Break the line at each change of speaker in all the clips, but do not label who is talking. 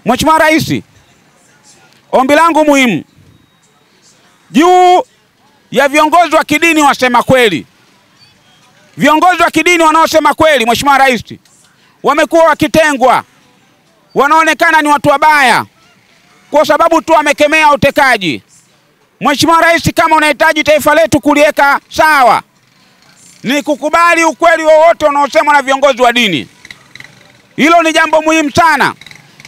Mheshimiwa Rais, ombi langu muhimu juu ya viongozi wa kidini wasema kweli. Viongozi wa kidini wanaosema kweli, Mheshimiwa Rais, wamekuwa wakitengwa. Wanaonekana ni watu wabaya kwa sababu tu wamekemea utekaji. Mheshimiwa Rais, kama unahitaji taifa letu kuliweka sawa, ni kukubali ukweli wowote unaosemwa na viongozi wa dini. Hilo ni jambo muhimu sana,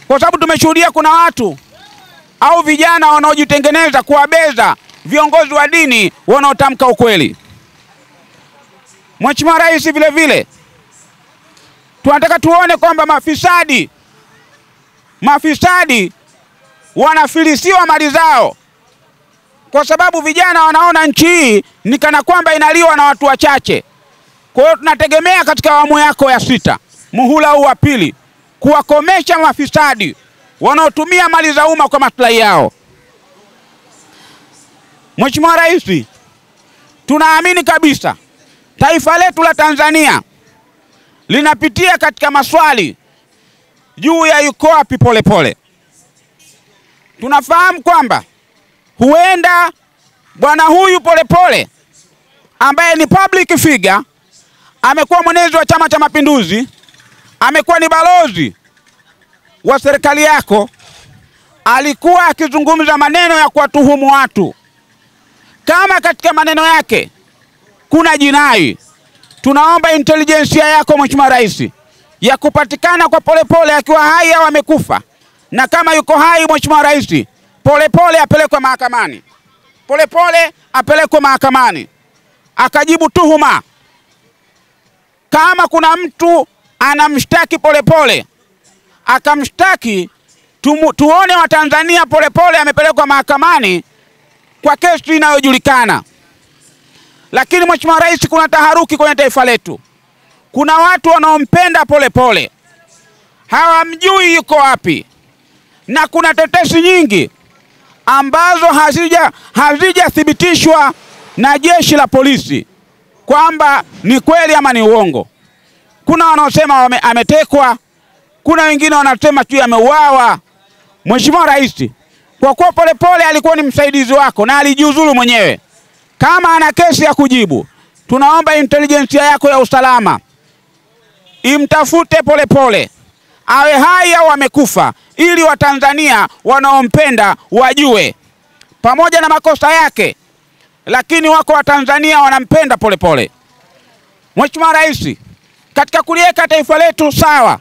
kwa sababu tumeshuhudia kuna watu au vijana wanaojitengeneza kuwabeza viongozi wa dini wanaotamka ukweli. Mheshimiwa Rais, vile vile tunataka tuone kwamba mafisadi wanafilisiwa mali zao, kwa sababu vijana wanaona nchi hii ni kana kwamba inaliwa na watu wachache. Kwa hiyo tunategemea katika awamu yako ya 6, muhula huu wa pili, kuwakomesha mafisadi wanaotumia mali za umma kwa maslahi yao. Mheshimiwa Rais, tunaamini kabisa taifa letu la Tanzania linapitia katika maswali juu ya yuko wapi Polepole. Tunafahamu kwamba huenda bwana huyu Polepole ambaye ni public figure, amekuwa mwenezi wa Chama cha Mapinduzi, amekuwa ni balozi wa serikali yako, alikuwa akizungumza maneno ya kuwatuhumu watu. Kama katika maneno yake kuna jinai, tunaomba intelijensia yako Mheshimiwa Rais ya kupatikana kwa Polepole akiwa hai au amekufa, na kama yuko hai Mheshimiwa Rais, Polepole apelekwe mahakamani. Polepole apelekwe mahakamani akajibu tuhuma. Kama kuna mtu anamshtaki Polepole, akamshtaki, tuone wa Tanzania Polepole amepelekwa mahakamani kwa kesi inayojulikana. Lakini Mheshimiwa Rais, kuna taharuki kwenye taifa letu. Kuna watu wanaompenda Polepole, hawamjui yuko wapi, na kuna tetesi nyingi ambazo hazijathibitishwa na jeshi la polisi kwamba ni kweli ama ni uongo. Kuna wanaosema ametekwa, kuna wengine wanasema tu ameuawa. Mheshimiwa Rais, kwa kuwa Polepole alikuwa ni msaidizi wako na alijiuzulu mwenyewe, kama ana kesi ya kujibu, tunaomba intelijensia yako ya usalama imtafute Polepole, awe hai au amekufa, ili Watanzania wanaompenda wajue. Pamoja na makosa yake, lakini wako Watanzania wanampenda Polepole. Mheshimiwa Rais, katika kuliweka taifa letu sawa,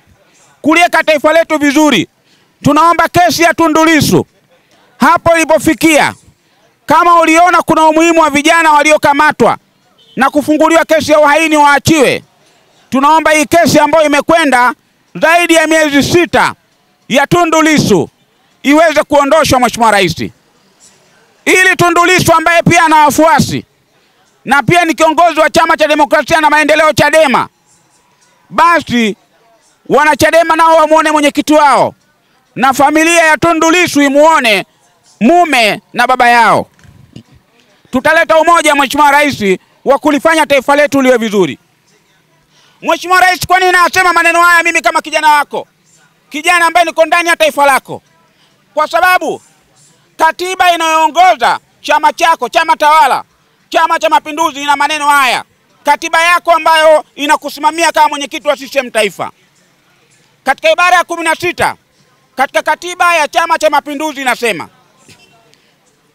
kuliweka taifa letu vizuri, tunaomba kesi ya Tundu Lissu hapo ilipofikia, kama uliona kuna umuhimu wa vijana waliokamatwa na kufunguliwa kesi ya uhaini waachiwe. Tunaomba hii kesi ambayo imekwenda zaidi ya miezi 6 ya Tundu Lissu iweze kuondoshwa Mheshimiwa Rais, ili Tundu Lissu ambaye pia ana wafuasi na pia ni kiongozi wa Chama cha Demokrasia na Maendeleo Chadema, basi wana Chadema nao wamuone mwenyekiti wao, na familia ya Tundu Lissu imuone mume na baba yao. Tutaleta umoja Mheshimiwa Rais wa kulifanya taifa letu liwe vizuri. Mheshimiwa Rais, kwa nini nasema maneno haya mimi kama kijana wako, kijana ambaye niko ndani ya taifa lako? Kwa sababu katiba inayoongoza chama chako, chama tawala, Chama cha Mapinduzi, ina maneno haya. Katiba yako ambayo inakusimamia kama mwenyekiti wa CCM taifa, katika ibara ya 16 katika katiba ya Chama cha Mapinduzi inasema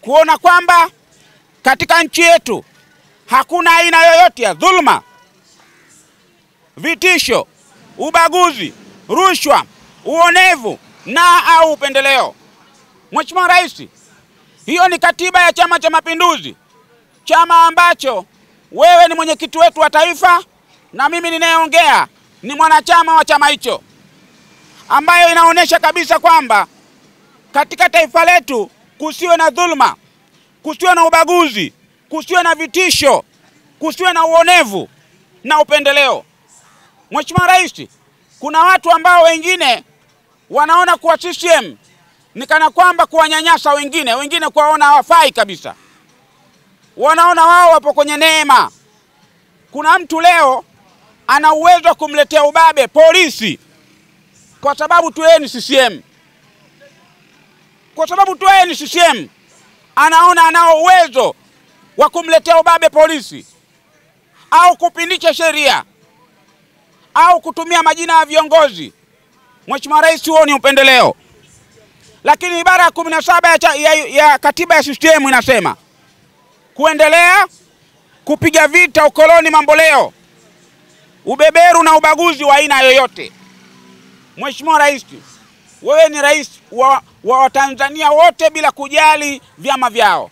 kuona kwamba katika nchi yetu hakuna aina yoyote ya dhulma, vitisho, ubaguzi, rushwa, uonevu na au upendeleo. Mheshimiwa Rais, hiyo ni katiba ya Chama cha Mapinduzi, chama ambacho wewe ni mwenyekiti wetu wa taifa na mimi ninayeongea ni mwanachama wa chama hicho, ambayo inaonesha kabisa kwamba katika taifa letu kusiwe na dhulma, kusiwe na ubaguzi, kusiwe na vitisho, kusiwe na uonevu na upendeleo. Mheshimiwa Rais, kuna watu ambao wengine wanaona kuwa CCM ni kana kwamba kuwanyanyasa wengine kuwaona hawafai kabisa. Wanaona wao wapo kwenye neema. Kuna mtu leo ana uwezo wa kumletea ubabe polisi kwa sababu tu yeye ni CCM. kwa sababu tu yeye ni CCM, anaona anao uwezo wa kumletea ubabe polisi au kupindisha sheria au kutumia majina ya viongozi. Mheshimiwa Rais, huo ni upendeleo. Lakini ibara ya 17 ya katiba ya CCM inasema kuendelea kupiga vita ukoloni mamboleo, ubeberu na ubaguzi wa aina yoyote. Mheshimiwa Rais, wewe ni rais wa Tanzania wote bila kujali vyama vyao.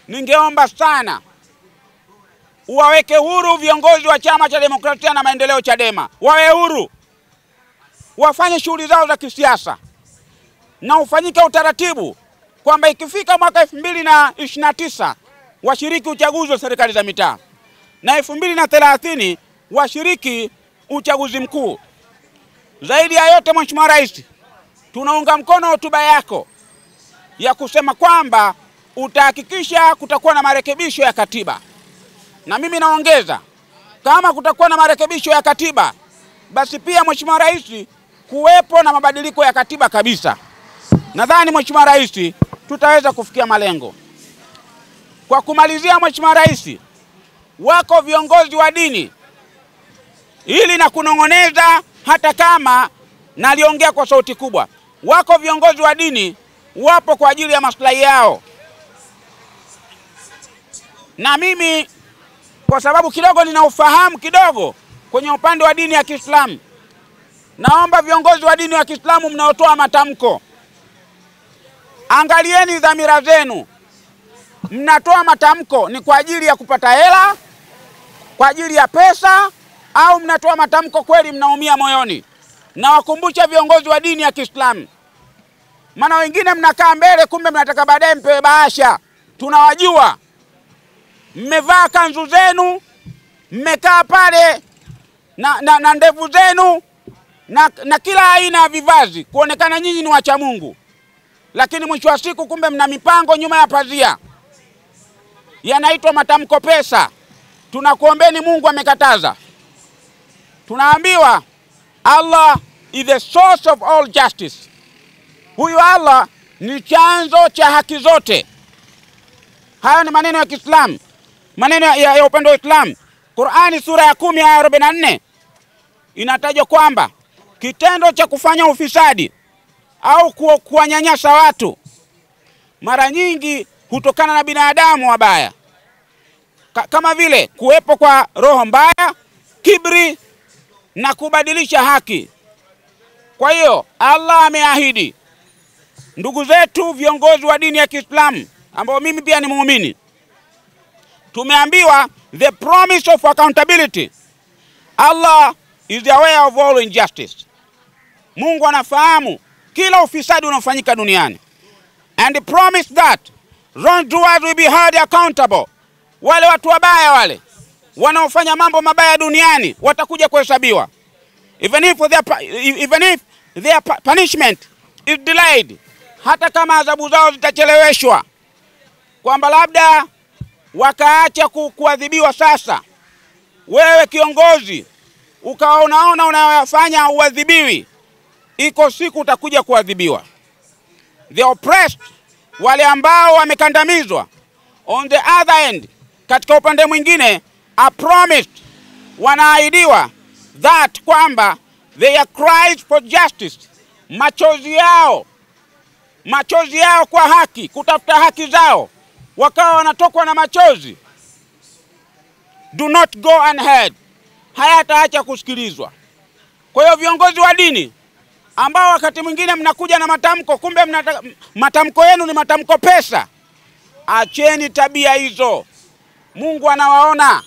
Ningeomba sana uwaweke huru viongozi wa Chama cha Demokrasia na Maendeleo Chadema. Wawe huru, wafanye shughuli zao za kisiasa, na ufanyike utaratibu kwamba ikifika mwaka 2029 washiriki uchaguzi wa serikali za mitaa, na 2030 washiriki uchaguzi mkuu. Zaidi ya yote, Mheshimiwa Rais, tunaunga mkono hotuba yako ya kusema kwamba utahakikisha kutakuwa na marekebisho ya katiba. Na mimi naongeza, kama kutakuwa na marekebisho ya katiba, basi pia Mheshimiwa Rais, kuwepo na mabadiliko ya katiba kabisa. Nadhani Mheshimiwa Rais, tutaweza kufikia malengo. Kwa kumalizia, Mheshimiwa Rais, wako viongozi wa dini, ili na kunong'oneza hata kama naliongea kwa sauti kubwa, wako viongozi wa dini wapo kwa ajili ya maslahi yao. Na mimi kwa sababu kidogo nina ufahamu kidogo kwenye upande wa dini ya Kiislamu, naomba viongozi wa dini wa Kiislamu mnaotoa matamko, angalieni dhamira zenu. Mnatoa matamko ni kwa ajili ya kupata hela, kwa ajili ya pesa, au mnatoa matamko kweli mnaumia moyoni? Na wakumbusha viongozi wa dini ya Kiislamu, maana wengine mnakaa mbele, kumbe mnataka baadaye mpewe bahasha. Tunawajua, mmevaa kanzu zenu, mmekaa pale na ndevu zenu na kila aina ya vivazi kuonekana nyinyi ni wacha Mungu, lakini mwisho wa siku kumbe mna mipango nyuma ya pazia. Yanaitwa matamko pesa. Tunakuombeni, Mungu amekataza. Tunaambiwa Allah is the source of all justice. Huyu Allah ni chanzo cha haki zote. Hayo ni maneno ya Kiislamu, maneno ya upendo wa Islam. Qur'ani sura ya 10 aya 44 inatajwa kwamba kitendo cha kufanya ufisadi au kuwanyanyasa watu mara nyingi hutokana na binadamu wabaya, kama vile kuwepo kwa roho mbaya, kibri na kubadilisha haki. Kwa hiyo Allah ameahidi, ndugu zetu viongozi wa dini ya Kiislamu ambao mimi pia ni muumini, tumeambiwa the promise of accountability. Allah is aware of all injustice. Mungu anafahamu kila ufisadi unaofanyika duniani. And the promise that wrongdoers will be held accountable. Wale watu wabaya wale wanaofanya mambo mabaya duniani watakuja kuhesabiwa. Even if their punishment is delayed, hata kama adhabu zao zitacheleweshwa, kwamba labda wakaacha kuadhibiwa sasa, wewe kiongozi ukawa unaona unayofanya uadhibiwi, iko siku utakuja kuadhibiwa. The oppressed, wale ambao wamekandamizwa, on the other end, katika upande mwingine, are promised, wanaahidiwa that kwamba their cries for justice, machozi yao kwa haki, kutafuta haki zao, wakawa wanatokwa na machozi, do not go unheard, hayataacha kusikilizwa. Kwa hiyo viongozi wa dini ambao wakati mwingine mnakuja na matamko, kumbe matamko yenu ni matamko pesa, acheni tabia hizo. Mungu anawaona.